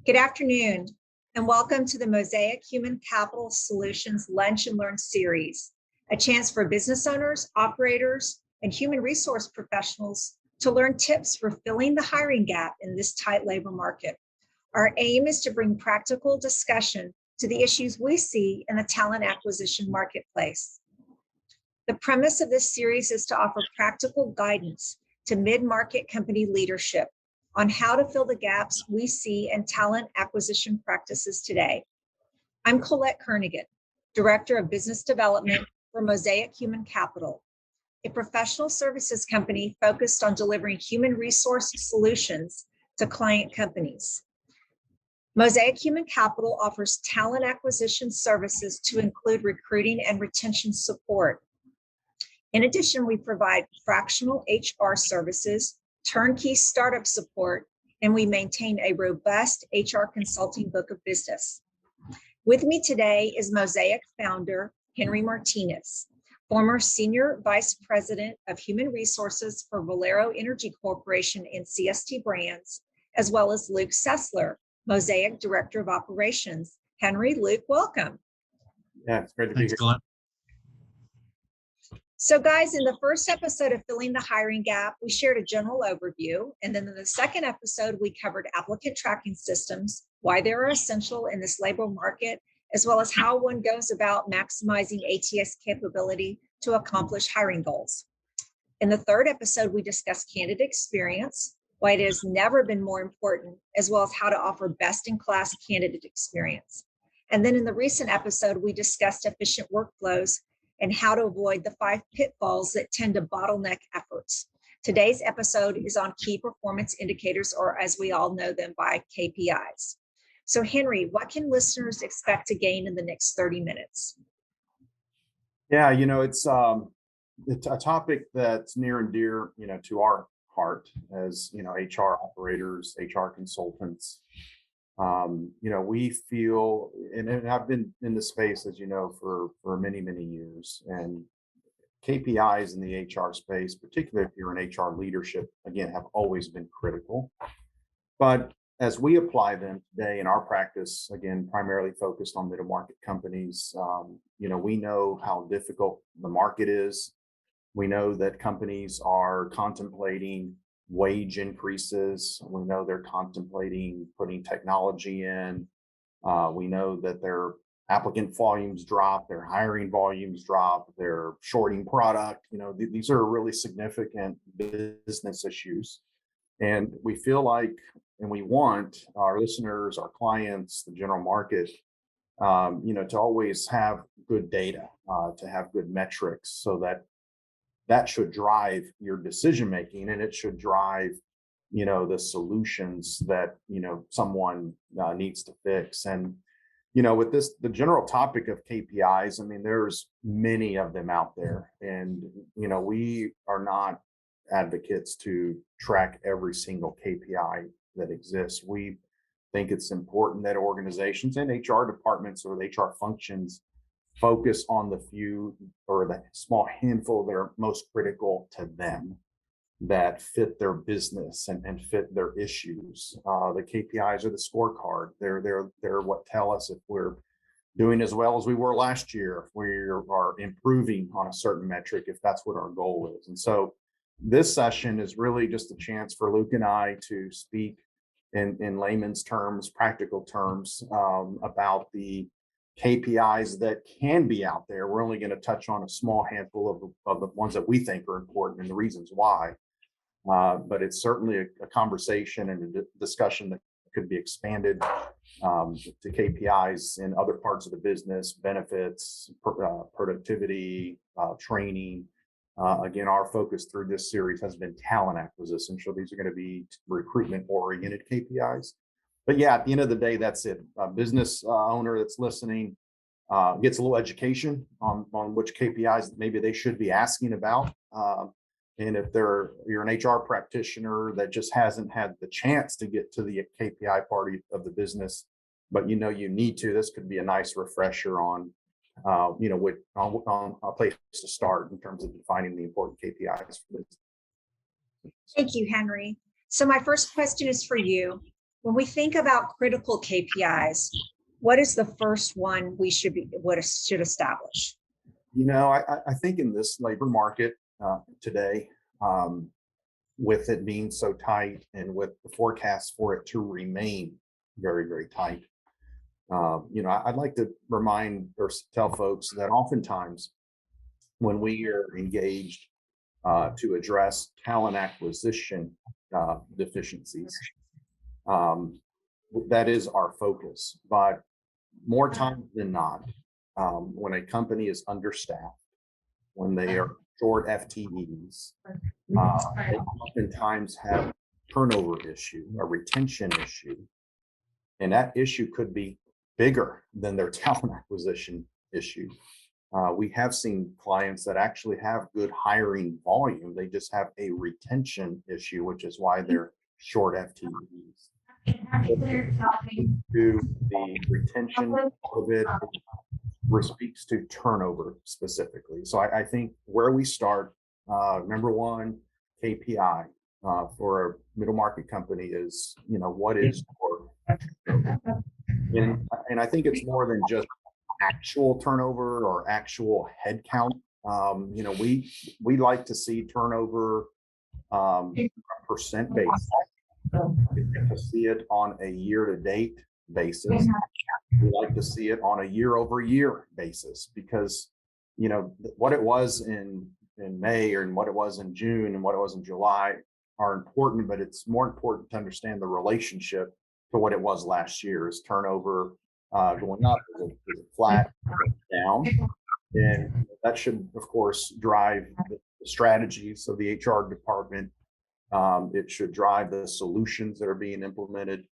Good afternoon, and welcome to the Mosaic Human Capital Solutions Lunch and Learn series, a chance for business owners, operators, and human resource professionals to learn tips for filling the hiring gap in this tight labor market. Our aim is to bring practical discussion to the issues we see in the talent acquisition marketplace. The premise of this series is to offer practical guidance to mid-market company leadership on how to fill the gaps we see in talent acquisition practices today. I'm Collette Kernaghan, Director of Business Development for Mosaic Human Capital, a professional services company focused on delivering human resource solutions to client companies. Mosaic Human Capital offers talent acquisition services to include recruiting and retention support. In addition, we provide fractional HR services, turnkey startup support, and we maintain a robust HR consulting book of business. With me today is Mosaic founder, Henry Martinez, former Senior Vice President of Human Resources for Valero Energy Corporation and CST Brands, as well as Luke Sesler, Mosaic Director of Operations. Henry, Luke, welcome. Yeah, it's great to be here. Collette. So guys, in the first episode of Filling the Hiring Gap, we shared a general overview. And then in the second episode, we covered applicant tracking systems, why they are essential in this labor market, as well as how one goes about maximizing ATS capability to accomplish hiring goals. In the third episode, we discussed candidate experience, why it has never been more important, as well as how to offer best-in-class candidate experience. And then in the recent episode, we discussed efficient workflows and how to avoid the 5 pitfalls that tend to bottleneck efforts. Today's episode is on key performance indicators, or as we all know them by KPIs. So Henry, what can listeners expect to gain in the next 30 minutes? Yeah, it's a topic that's near and dear, to our heart as, HR operators, HR consultants. We feel, and I've been in the space, as you know, for many, many years, and KPIs in the HR space, particularly if you're in HR leadership, again, have always been critical. But as we apply them today in our practice, again, primarily focused on middle market companies, we know how difficult the market is. We know that companies are contemplating wage increases. We know they're contemplating putting technology in. We know that their applicant volumes drop, their hiring volumes drop, they're shorting product. These are really significant business issues. And we feel like, and we want our listeners, our clients, the general market, to always have good data, to have good metrics, so that should drive your decision making, and it should drive, the solutions that, someone needs to fix. And, with the general topic of KPIs, there's many of them out there. And, we are not advocates to track every single KPI that exists. We think it's important that organizations and HR departments or the HR functions focus on the few or the small handful that are most critical to them, that fit their business and fit their issues. The KPIs are the scorecard. They're what tell us if we're doing as well as we were last year, if we are improving on a certain metric, if that's what our goal is. And so this session is really just a chance for Luke and I to speak in layman's terms, practical terms, about the KPIs that can be out there. We're only going to touch on a small handful of the ones that we think are important and the reasons why. But it's certainly a conversation and a discussion that could be expanded to KPIs in other parts of the business, benefits, productivity, training. Again, our focus through this series has been talent acquisition. So these are going to be recruitment-oriented KPIs. But yeah, at the end of the day, that's it. A business owner that's listening gets a little education on which KPIs maybe they should be asking about. And if you're an HR practitioner that just hasn't had the chance to get to the KPI part of the business, but you need to, this could be a nice refresher on a place to start in terms of defining the important KPIs for this. Thank you, Henry. So my first question is for you. When we think about critical KPIs, what is the first one we should establish? I think in this labor market today, with it being so tight and with the forecast for it to remain very, very tight, I'd like to remind or tell folks that oftentimes when we are engaged to address talent acquisition deficiencies, that is our focus. But more times than not, when a company is understaffed, when they are short FTEs, they oftentimes have turnover issue, a retention issue, and that issue could be bigger than their talent acquisition issue. We have seen clients that actually have good hiring volume. They just have a retention issue, which is why they're short FTEs. To the retention of it speaks to turnover specifically. So I think where we start, number one, KPI for a middle market company is, what is turnover? And I think it's more than just actual turnover or actual head count. We like to see turnover percent basis. We like to see it on a year-to-date basis. We like to see it on a year-over-year basis because, what it was in May and what it was in June and what it was in July are important, but it's more important to understand the relationship to what it was last year. Is turnover going up? Is it flat? Down? And that should, of course, drive the strategies of the HR department. It should drive the solutions that are being implemented,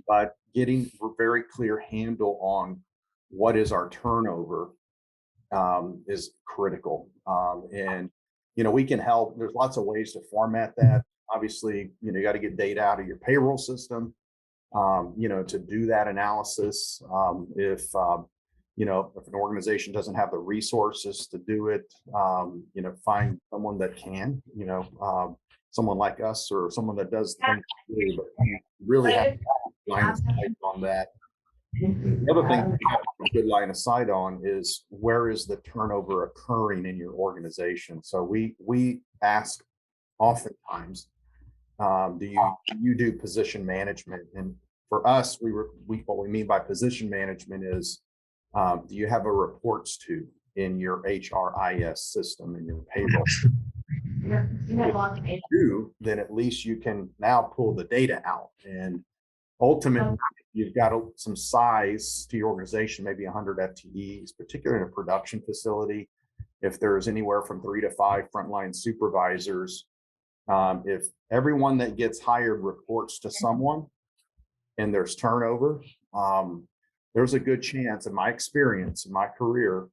but getting a very clear handle on what is our turnover is critical. And we can help. There's lots of ways to format that. Obviously, you got to get data out of your payroll system, to do that analysis. If an organization doesn't have the resources to do it, find someone that can, someone like us or someone that does things but you really have to line of sight on that. The other thing you have a good line of sight on is where is the turnover occurring in your organization. So we ask oftentimes, do you do position management? And for us, what we mean by position management is, do you have a reports to in your HRIS system, in your payroll system? If you do, then at least you can now pull the data out. And ultimately, you've got some size to your organization, maybe 100 FTEs, particularly in a production facility. If there's anywhere from 3 to 5 frontline supervisors, if everyone that gets hired reports to someone and there's turnover, there's a good chance, in my experience, in my career,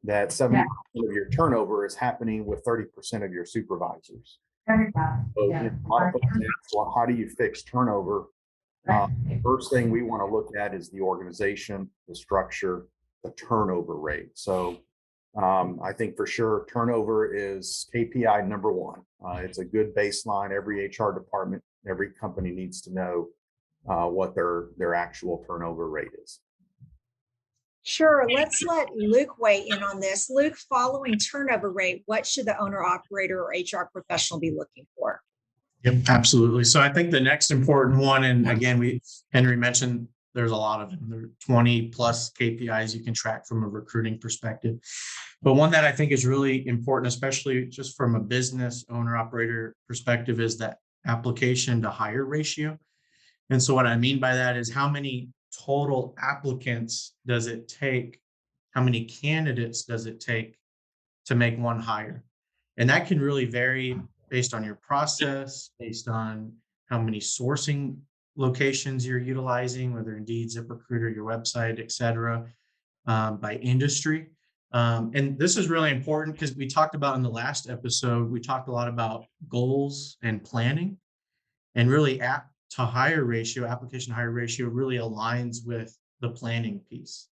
that 70% of your turnover is happening with 30% of your supervisors. So a lot of folks ask, well, how do you fix turnover? First thing we want to look at is the organization, the structure, the turnover rate. So I think for sure turnover is KPI number one. It's a good baseline. Every HR department, every company needs to know what their actual turnover rate is. Sure. Let's let Luke weigh in on this. Luke, following turnover rate, what should the owner operator or HR professional be looking for? Yep, absolutely. So I think the next important one, and again, Henry mentioned there's a lot of them. There are 20 plus KPIs you can track from a recruiting perspective. But one that I think is really important, especially just from a business owner operator perspective, is that application to hire ratio. And so what I mean by that is how many total applicants does it take? How many candidates does it take to make one hire? And that can really vary based on your process, based on how many sourcing locations you're utilizing, whether Indeed, ZipRecruiter, your website, et cetera, by industry. And this is really important because we talked about in the last episode, we talked a lot about goals and planning, and really application to hire ratio really aligns with the planning piece.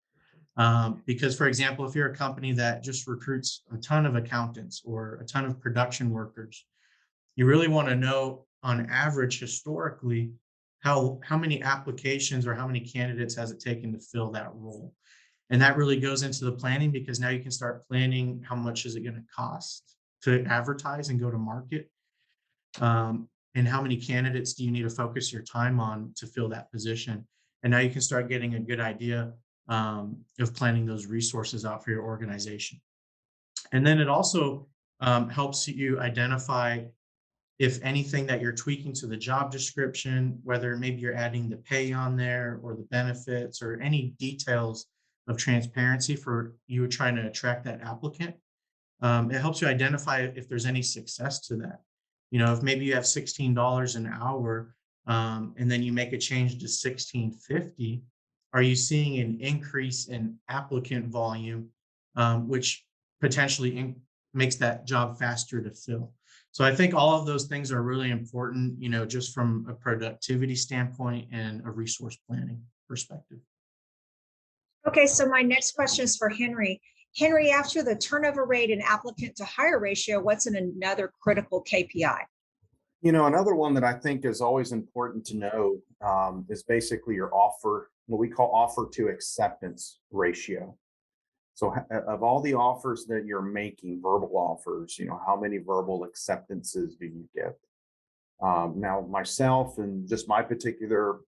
Because, for example, if you're a company that just recruits a ton of accountants or a ton of production workers, you really want to know on average historically how many applications or how many candidates has it taken to fill that role? And that really goes into the planning, because now you can start planning how much is it going to cost to advertise and go to market. And how many candidates do you need to focus your time on to fill that position? And now you can start getting a good idea of planning those resources out for your organization. And then it also helps you identify if anything that you're tweaking to the job description, whether maybe you're adding the pay on there or the benefits or any details of transparency for you trying to attract that applicant. It helps you identify if there's any success to that. If maybe you have $16 an hour and then you make a change to $16.50, are you seeing an increase in applicant volume, which potentially makes that job faster to fill? So I think all of those things are really important, just from a productivity standpoint and a resource planning perspective. Okay, so my next question is for Henry. Henry, after the turnover rate and applicant to hire ratio, what's another critical KPI? Another one that I think is always important to know is basically your offer, what we call offer to acceptance ratio. So of all the offers that you're making, verbal offers, how many verbal acceptances do you get? Now, myself and just my particular,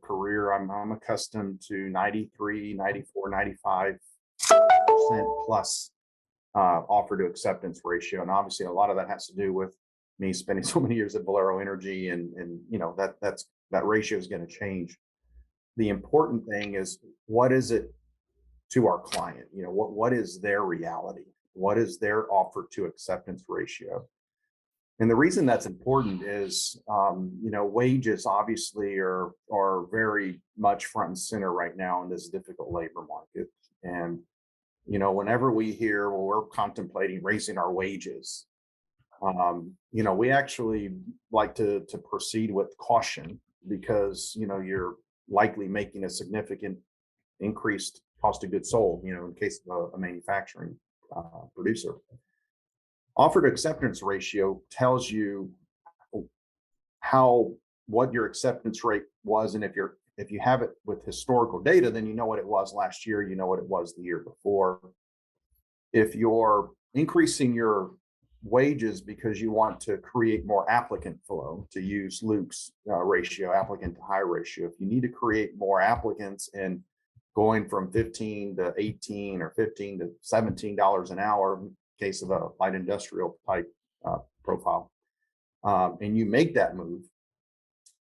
career, I'm accustomed to 93, 94, 95% plus offer to acceptance ratio. And obviously a lot of that has to do with me spending so many years at Valero Energy, and that ratio is going to change. The important thing is, what is it to our client? What is their reality? What is their offer to acceptance ratio? And the reason that's important is, wages obviously are very much front and center right now in this difficult labor market. And, whenever we hear, well, we're contemplating raising our wages, we actually like to proceed with caution, because, you're likely making a significant increased cost of goods sold, in case of a manufacturing producer. Offer to acceptance ratio tells you what your acceptance rate was, and if you have it with historical data, then you know what it was last year, you know what it was the year before. If you're increasing your wages because you want to create more applicant flow, to use Luke's ratio, applicant to hire ratio, if you need to create more applicants and going from 15 to 18 or 15 to $17 an hour in case of a light industrial type profile, and you make that move,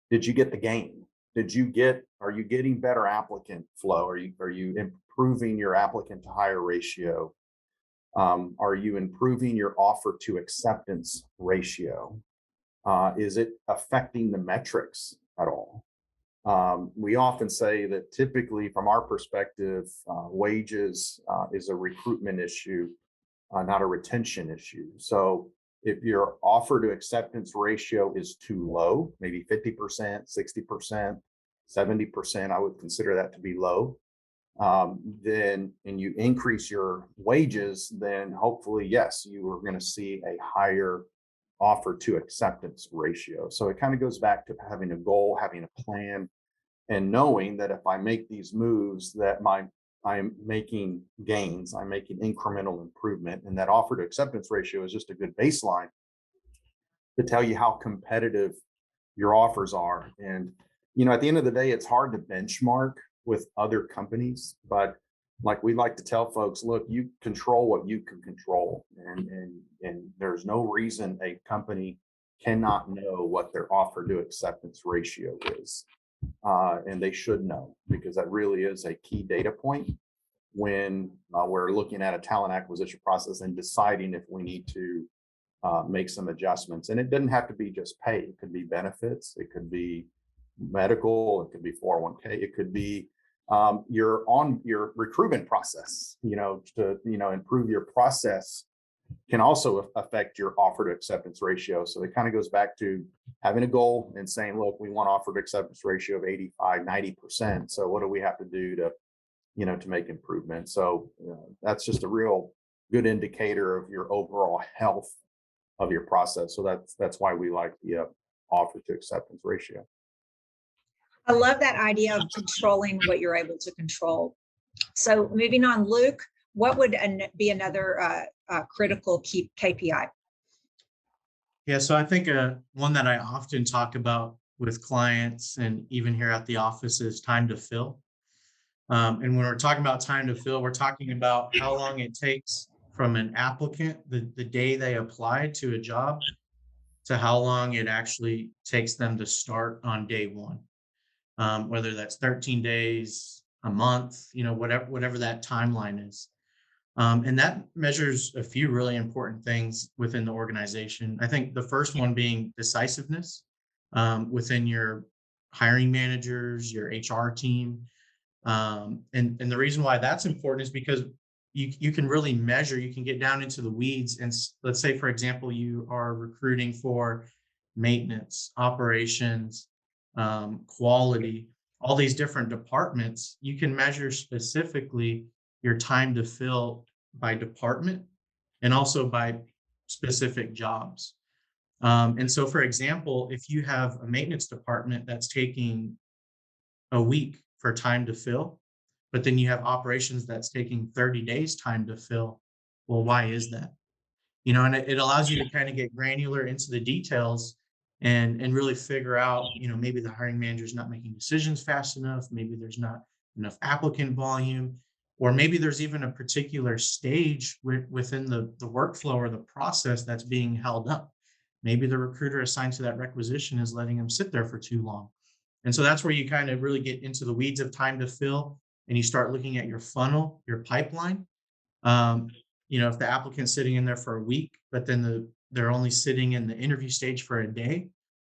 did you get the gain? Are you getting better applicant flow? Are you improving your applicant to hire ratio? Are you improving your offer to acceptance ratio? Is it affecting the metrics at all? We often say that typically, from our perspective, wages is a recruitment issue, not a retention issue. So if your offer to acceptance ratio is too low, maybe 50%, 60%, 70%, I would consider that to be low. And you increase your wages, then hopefully, yes, you are going to see a higher offer to acceptance ratio. So it kind of goes back to having a goal, having a plan, and knowing that if I make these moves, that I'm making gains, I'm making incremental improvement, and that offer to acceptance ratio is just a good baseline to tell you how competitive your offers are. And at the end of the day, it's hard to benchmark with other companies, but like we like to tell folks, look, you control what you can control, and there's no reason a company cannot know what their offer to acceptance ratio is, and they should know, because that really is a key data point when we're looking at a talent acquisition process and deciding if we need to make some adjustments. And it doesn't have to be just pay; it could be benefits, it could be medical, it could be 401k, it could be your recruitment process. To improve your process can also affect your offer to acceptance ratio. So it kind of goes back to having a goal and saying, look, we want offer to acceptance ratio of 85, 90%. So what do we have to do to make improvements? So that's just a real good indicator of your overall health of your process. So that's why we like the offer to acceptance ratio. I love that idea of controlling what you're able to control. So moving on, Luke, what would be another critical key KPI? Yeah, so I think one that I often talk about with clients and even here at the office is time to fill. And when we're talking about time to fill, we're talking about how long it takes from an applicant, the day they apply to a job, to how long it actually takes them to start on day one. Whether that's 13 days, a month, whatever that timeline is. And that measures a few really important things within the organization. I think the first one being decisiveness within your hiring managers, your HR team. And the reason why that's important is because you can really measure, you can get down into the weeds. And let's say, for example, you are recruiting for maintenance, operations, quality, all these different departments. You can measure specifically your time to fill by department and also by specific jobs. And so, for example, if you have a maintenance department that's taking a week for time to fill, but then you have operations that's taking 30 days time to fill, well, why is that? And it allows you to kind of get granular into the details and really figure out, maybe the hiring manager is not making decisions fast enough, maybe there's not enough applicant volume, or maybe there's even a particular stage within the workflow or the process that's being held up. Maybe the recruiter assigned to that requisition is letting them sit there for too long. And so that's where you kind of really get into the weeds of time to fill, and you start looking at your funnel, your pipeline. Um, if the applicant's sitting in there for a week, but then they're only sitting in the interview stage for a day,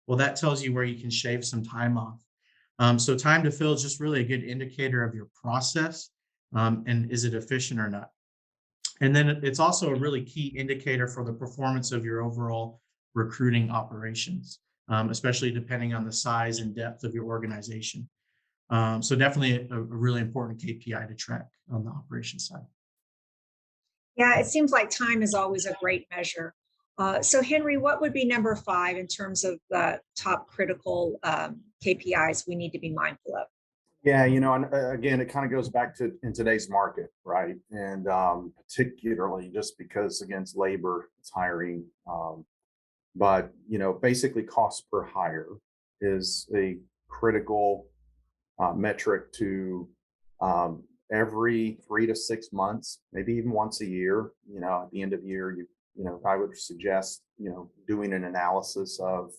well, that tells you where you can shave some time off. So time to fill is just really a good indicator of your process, and is it efficient or not. And then it's also a really key indicator for the performance of your overall recruiting operations, especially depending on the size and depth of your organization. So definitely a really important KPI to track on the operations side. Yeah, it seems like time is always a great measure. So Henry, what would be number 5 in terms of the top critical KPIs we need to be mindful of? Yeah, and again, it kind of goes back to in today's market, right? And particularly just because against labor, it's hiring. But basically cost per hire is a critical metric to every 3 to 6 months, maybe even once a year. At the end of the year, I would suggest doing an analysis of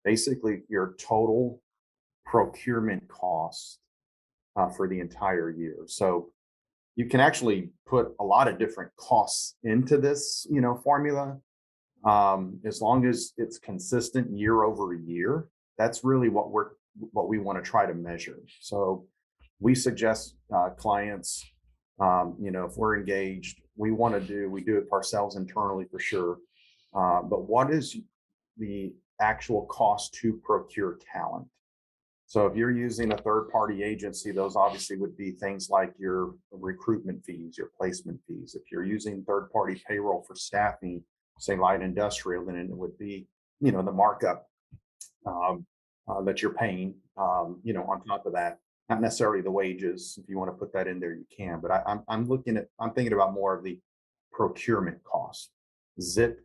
basically your total procurement cost for the entire year. So you can actually put a lot of different costs into this formula, as long as it's consistent year over year. That's really what we want to try to measure. So we suggest clients, if we're engaged, we do it ourselves internally for sure. But what is the actual cost to procure talent? So if you're using a third party agency, those obviously would be things like your recruitment fees, your placement fees. If you're using third party payroll for staffing, say light industrial, then it would be, the markup that you're paying, on top of that. Not necessarily the wages. If you want to put that in there, you can. But I'm thinking about more of the procurement costs. Zip,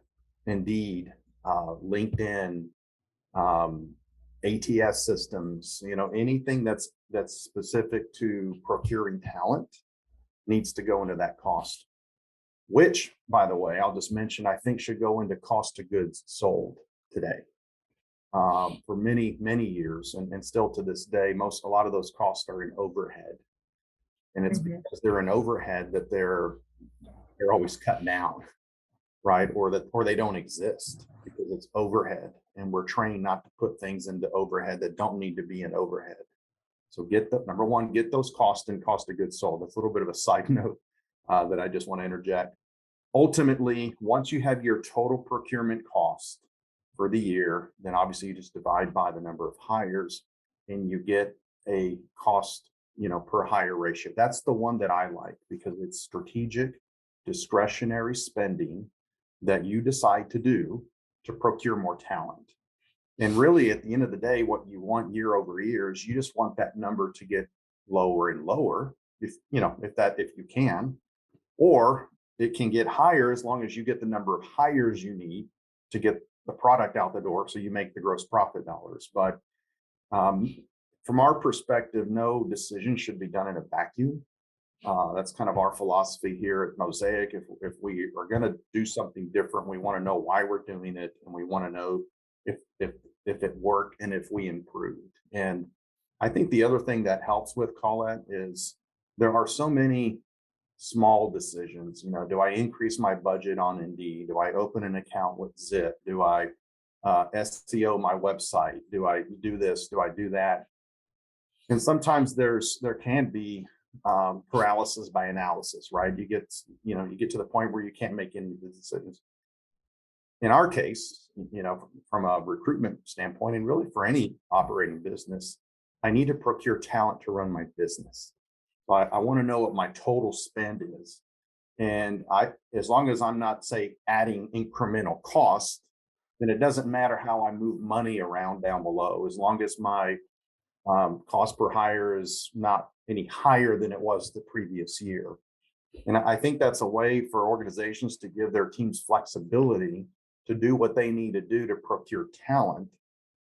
Indeed, LinkedIn, ATS systems, anything that's specific to procuring talent needs to go into that cost, which, by the way, I'll just mention, I think should go into cost of goods sold today. For many, many years, and still to this day, a lot of those costs are in overhead. And it's because they're in overhead that they're always cut down, right? Or they don't exist because it's overhead. And we're trained not to put things into overhead that don't need to be in overhead. So number one, get those costs and cost of goods sold. That's a little bit of a side note that I just want to interject. Ultimately, once you have your total procurement cost for the year, then obviously you just divide by the number of hires and you get a cost, per hire ratio. That's the one that I like because it's strategic, discretionary spending that you decide to do to procure more talent. And really, at the end of the day, what you want year over year is you just want that number to get lower and lower, if you can, or it can get higher as long as you get the number of hires you need to get the product out the door, so you make the gross profit dollars. But from our perspective, no decision should be done in a vacuum. That's kind of our philosophy here at Mosaic. If we are going to do something different, we want to know why we're doing it, and we want to know if it worked and if we improved. And I think the other thing that helps with Collette is there are so many small decisions. Do I increase my budget on Indeed? Do I open an account with Zip? Do I SEO my website? Do I do this? Do I do that? And sometimes there can be paralysis by analysis, right? You get to the point where you can't make any decisions. In our case, from a recruitment standpoint, and really for any operating business, I need to procure talent to run my business. I want to know what my total spend is. And as long as I'm not, say, adding incremental cost, then it doesn't matter how I move money around down below, as long as my cost per hire is not any higher than it was the previous year. And I think that's a way for organizations to give their teams flexibility to do what they need to do to procure talent,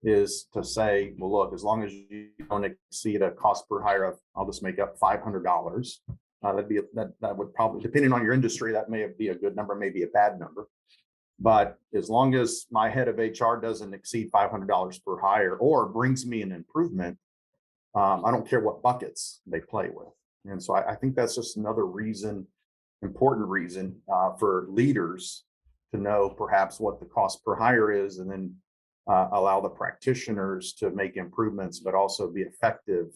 is to say, well, look, as long as you don't exceed a cost per hire of, I'll just make up $500. That would probably, depending on your industry, that may be a good number, maybe a bad number. But as long as my head of HR doesn't exceed $500 per hire or brings me an improvement, I don't care what buckets they play with. And so I think that's just another important reason for leaders to know perhaps what the cost per hire is, and then allow the practitioners to make improvements, but also be effective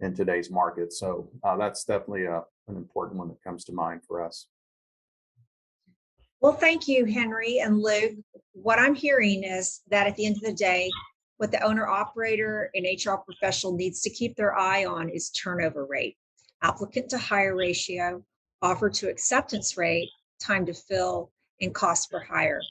in today's market. So that's definitely an important one that comes to mind for us. Well, thank you, Henry and Luke. What I'm hearing is that at the end of the day, what the owner operator and HR professional needs to keep their eye on is turnover rate, applicant to hire ratio, offer to acceptance rate, time to fill, and cost per hire.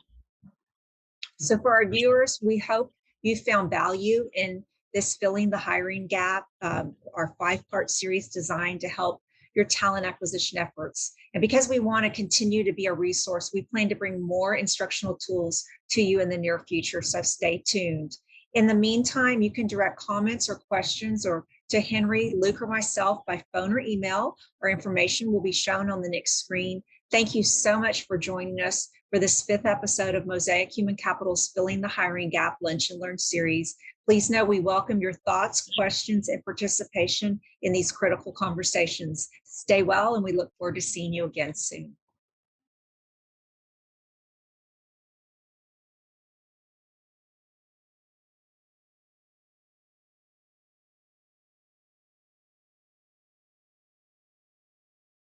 So for our viewers, we hope you found value in this Filling the Hiring Gap, our 5-part series designed to help your talent acquisition efforts. And because we want to continue to be a resource, we plan to bring more instructional tools to you in the near future, so stay tuned. In the meantime, you can direct comments or questions to Henry, Luke, or myself by phone or email. Our information will be shown on the next screen. Thank you so much for joining us for this 5th episode of Mosaic Human Capital's Filling the Hiring Gap Lunch and Learn series. Please know we welcome your thoughts, questions, and participation in these critical conversations. Stay well, and we look forward to seeing you again soon.